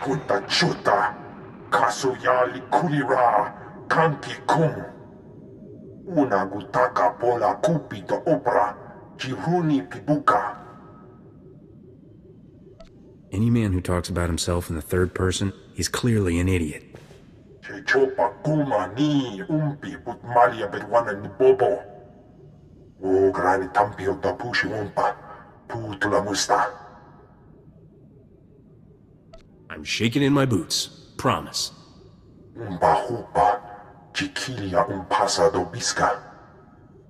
Hutta chuta, kasuyali kulira, kanki kum. Una gutaka pola cupido opera, jiruni pibuka. Any man who talks about himself in the third person is clearly an idiot. Chopa kuma ni umpi but malia bedwana ni bobo. O grani tampio da pushi umpa, putula musta. I'm shaking in my boots. Promise. Umba hupa, chiquilia umpasa do biska.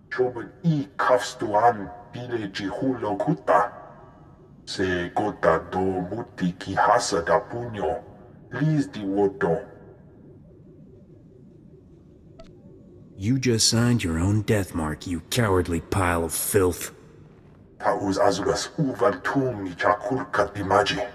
Choben I kafstuan pile jihulo kuta. Se gota do muti ki hasa da puño, lis di woto. You just signed your own death mark, you cowardly pile of filth. Taus azugas uval tumi chakurka dimaji.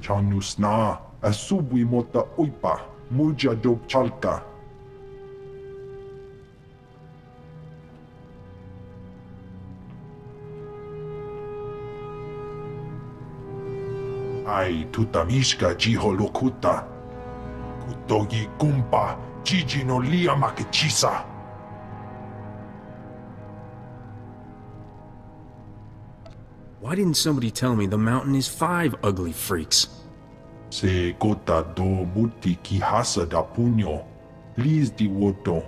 Chanus na, asubwi mota uipa, muja do chalta. Ai tutamishka jiholokuta. Kutogi kumpa, jiji no lia makechisa. Why didn't somebody tell me the mountain is 5 ugly freaks? Se gota do muti ki hasa da punyo, liz di woto.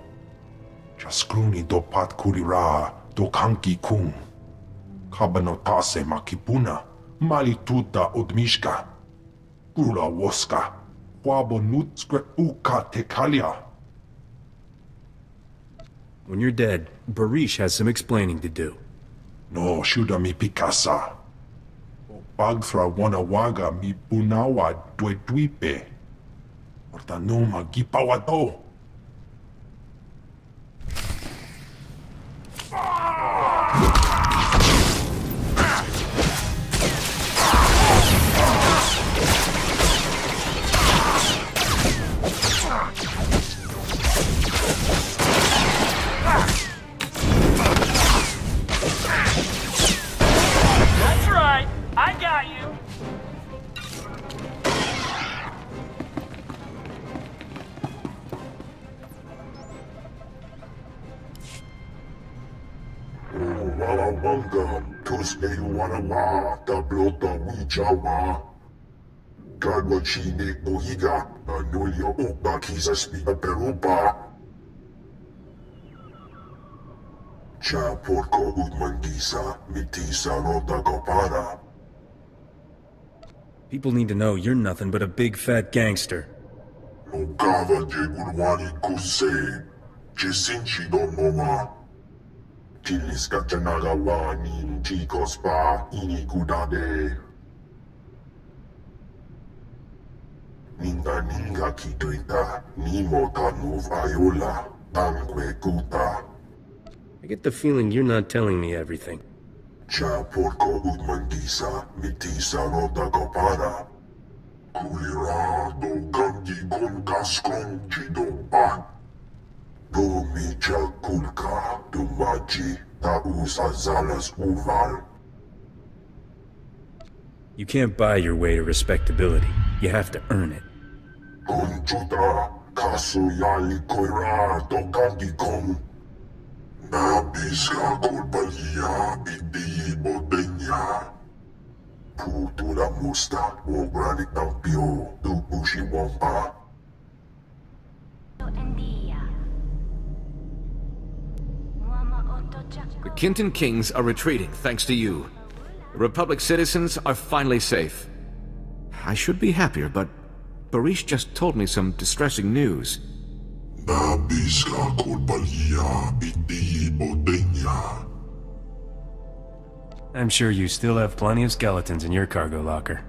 Jaskruni do pat kurira, do kanki kung. Kabano tase makipuna, mali tuta odmishka. Gula woska, wabo nutskre uka tekalia. When you're dead, Barish has some explaining to do. No shuda mi pikasa. O bagthra wanawaga mi punawa dwe Ortanoma gipawado. Wanga, Tusne Wanawa, Tablota Wijawa. Kadwa Chine Bohiga, Anulio Oba Kisa Spina Perupa. Cha Porco Udmangisa, Mitisa Rota Copara. People need to know you're nothing but a big fat gangster. Ogava Jegurwani Kuse, Jesinchi Domoma. Chilis Kachanagawani, Chicos Pa, Inikudade. Ninga Kituita, Nimo Tanuv Ayola, Tanque Kuta. I get the feeling you're not telling me everything. Cha Porco Udmangisa, Mitisa Rota Copara. Kulira do Gangi Gonkaskon Chido Pa. Do Micha Kulka, do Maji, Taus Azalas Uval. You can't buy your way to respectability. You have to earn it. Conchutra, Kasu Yali Koira, do Gangi Kong. Nabiska Kulbalia, Bidi Bodenya. Putura Musta, Ogranik Tampio, do Bushi Wampa. The Kinton Kings are retreating, thanks to you. The Republic citizens are finally safe. I should be happier, but Barish just told me some distressing news. I'm sure you still have plenty of skeletons in your cargo locker.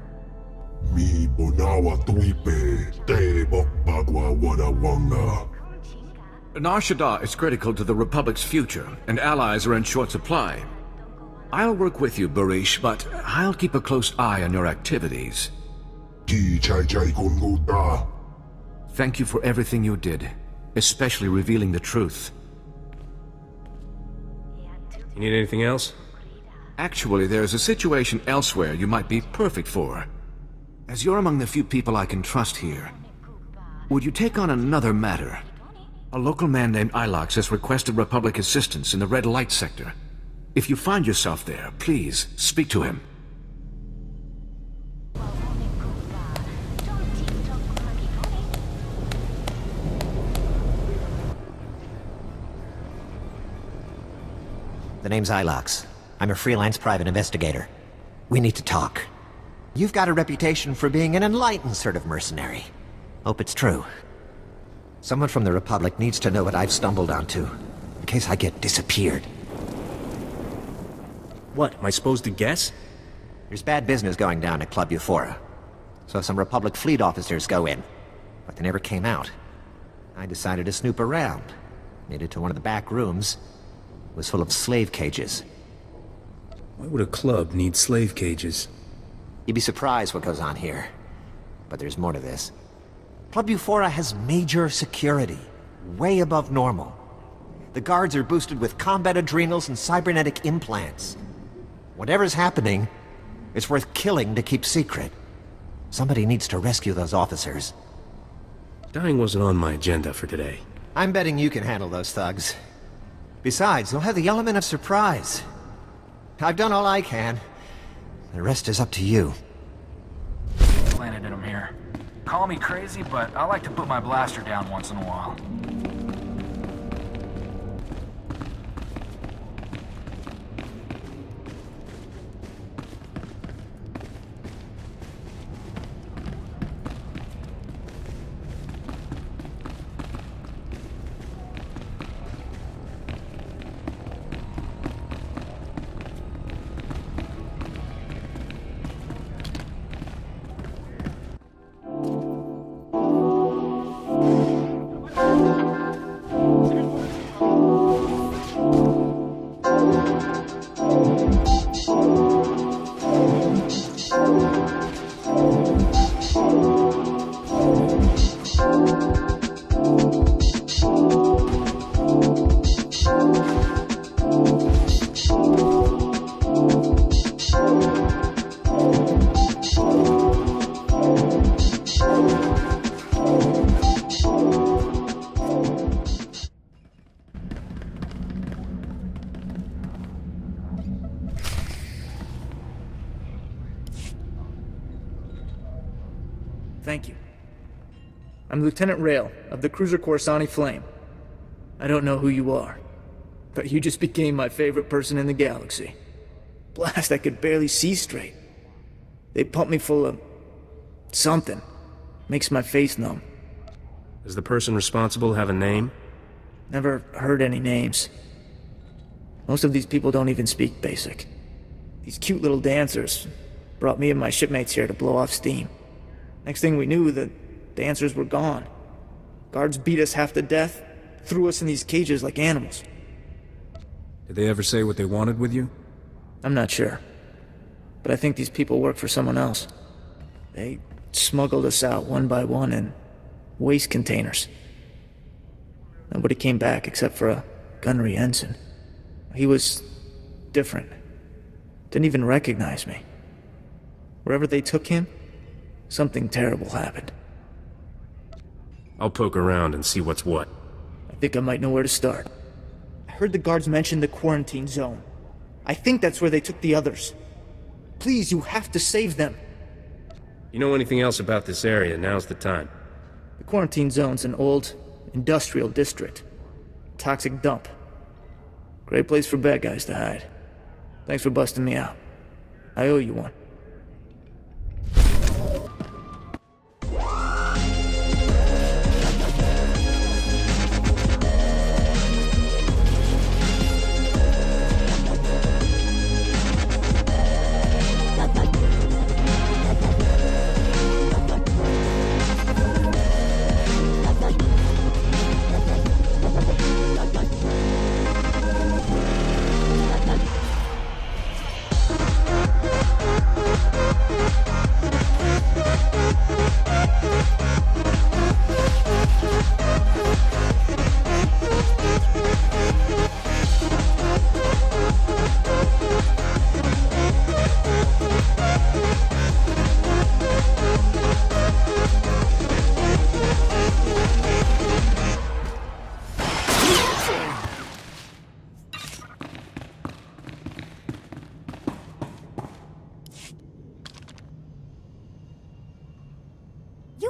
Mi bonawa tuipe, te bokbagwa wadawanga. Nar Shaddaa is critical to the Republic's future, and allies are in short supply. I'll work with you, Barish, but I'll keep a close eye on your activities. Thank you for everything you did, especially revealing the truth. You need anything else? Actually, there's a situation elsewhere you might be perfect for. As you're among the few people I can trust here, would you take on another matter? A local man named Ilox has requested Republic assistance in the Red Light sector. If you find yourself there, please speak to him. The name's Ilox. I'm a freelance private investigator. We need to talk. You've got a reputation for being an enlightened sort of mercenary. Hope it's true. Someone from the Republic needs to know what I've stumbled onto, in case I get disappeared. What, am I supposed to guess? There's bad business going down at Club Euphora. So some Republic fleet officers go in, but they never came out. I decided to snoop around. Made it to one of the back rooms. It was full of slave cages. Why would a club need slave cages? You'd be surprised what goes on here. but there's more to this. Club Euphora has major security, way above normal. The guards are boosted with combat adrenals and cybernetic implants. Whatever's happening, it's worth killing to keep secret. Somebody needs to rescue those officers. Dying wasn't on my agenda for today. I'm betting you can handle those thugs. Besides, you'll have the element of surprise. I've done all I can. The rest is up to you. Planted in them here. Call me crazy, but I like to put my blaster down once in a while. Thank you. I'm Lieutenant Rail of the cruiser Coruscant Flame. I don't know who you are, but you just became my favorite person in the galaxy. Blast, I could barely see straight. They pumped me full of... something. Makes my face numb. Does the person responsible have a name? Never heard any names. Most of these people don't even speak basic. These cute little dancers brought me and my shipmates here to blow off steam. Next thing we knew, the dancers were gone. Guards beat us half to death, threw us in these cages like animals. Did they ever say what they wanted with you? I'm not sure. But I think these people work for someone else. They smuggled us out one by one in waste containers. Nobody came back except for a gunnery ensign. He was different. Didn't even recognize me. Wherever they took him, something terrible happened. I'll poke around and see what's what. I think I might know where to start. I heard the guards mention the quarantine zone. I think that's where they took the others. Please, you have to save them. You know anything else about this area, now's the time. The quarantine zone's an old, industrial district. Toxic dump. Great place for bad guys to hide. Thanks for busting me out. I owe you one.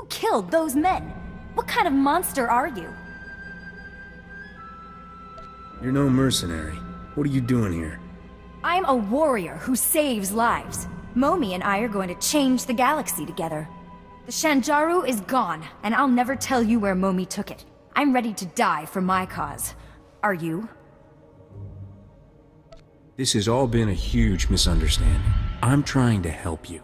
Killed those men. What kind of monster are you? You're no mercenary. What are you doing here? I'm a warrior who saves lives. Momi and I are going to change the galaxy together. The Shanjaru is gone, and I'll never tell you where Momi took it. I'm ready to die for my cause. Are you? This has all been a huge misunderstanding. I'm trying to help you.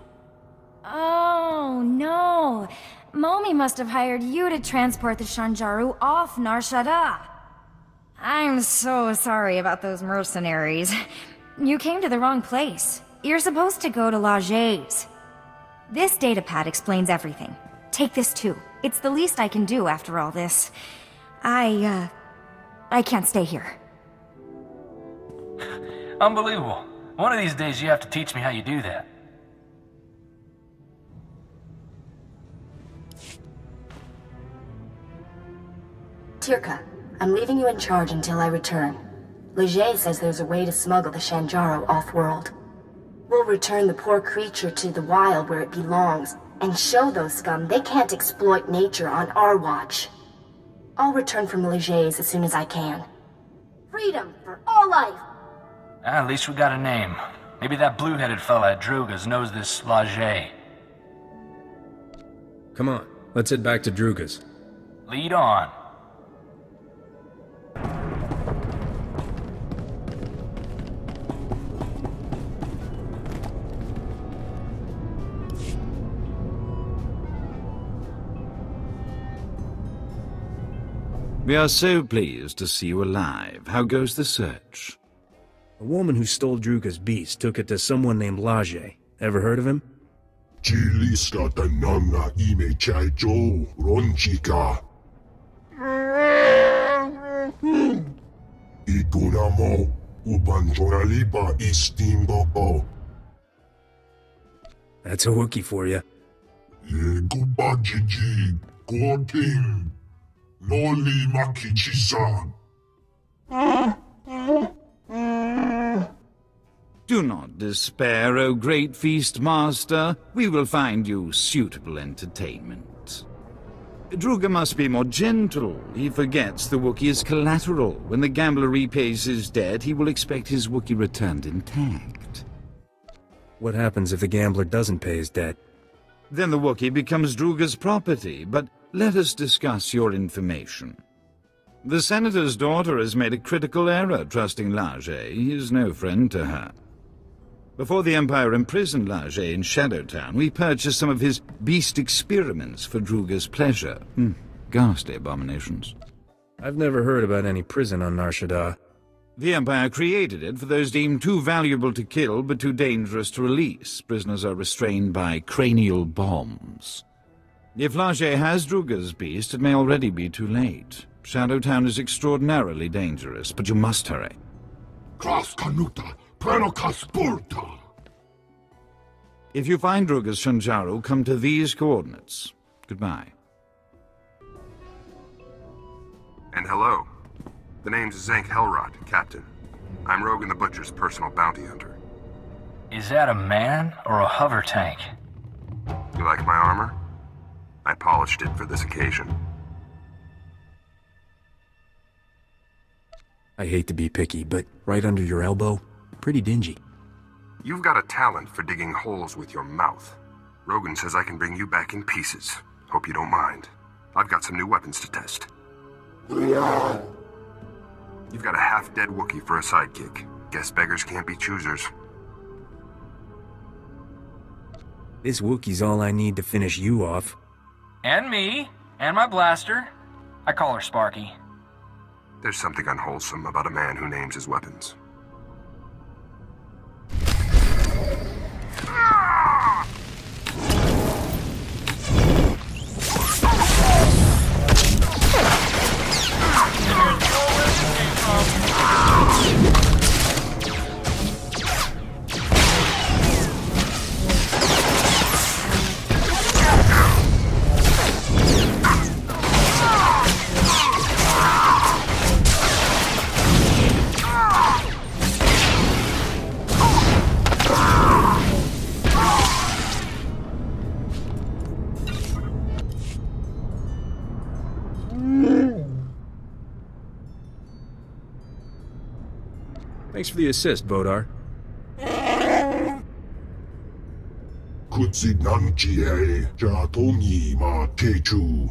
Oh, no. Momi must have hired you to transport the Shanjaru off Nar Shaddaa. I'm so sorry about those mercenaries. You came to the wrong place. You're supposed to go to Laje's. This datapad explains everything. Take this too. It's the least I can do after all this. I can't stay here. Unbelievable. One of these days you have to teach me how you do that. Tirka, I'm leaving you in charge until I return. Leger says there's a way to smuggle the Shanjaro off-world. We'll return the poor creature to the wild where it belongs, and show those scum they can't exploit nature on our watch. I'll return from Leger's as soon as I can. Freedom for all life! At least we got a name. Maybe that blue-headed fella at Druga's knows this Leger. Come on, let's head back to Druga's. Lead on. We are so pleased to see you alive. How goes the search? A woman who stole Druga's beast took it to someone named Laje. Ever heard of him? Jiliska tanana ime chaijo ronchika. Ikunamo ubanjoraliba istimdoko. That's a Wookie for you. Yegubajiji goting. Noli makichisa. Do not despair, O great feast master. We will find you suitable entertainment. Druga must be more gentle. He forgets the Wookie is collateral. When the gambler repays his debt, he will expect his Wookie returned intact. What happens if the gambler doesn't pay his debt? Then the Wookie becomes Druga's property, but let us discuss your information. The senator's daughter has made a critical error trusting Laje. He is no friend to her. Before the Empire imprisoned Laje in Shadowtown, we purchased some of his beast experiments for Druga's pleasure. Ghastly abominations. I've never heard about any prison on Nar Shaddaa. The Empire created it for those deemed too valuable to kill but too dangerous to release. Prisoners are restrained by cranial bombs. If Laje has Druga's beast, it may already be too late. Shadowtown is extraordinarily dangerous, but you must hurry. Kras kanuta, pranokas purta. If you find Druga's Shanjaro, come to these coordinates. Goodbye. And hello. The name's Zank Helrot, Captain. I'm Rogan the Butcher's personal bounty hunter. Is that a man or a hover tank? You like my armor? I polished it for this occasion. I hate to be picky, but right under your elbow, pretty dingy. You've got a talent for digging holes with your mouth. Rogan says I can bring you back in pieces. Hope you don't mind. I've got some new weapons to test. You've got a half-dead Wookiee for a sidekick. Guess beggars can't be choosers. This Wookie's all I need to finish you off. And me. And my blaster. I call her Sparky. There's something unwholesome about a man who names his weapons. Thanks for the assist, Bodar. Kutsignanchi e jatongi ma techu.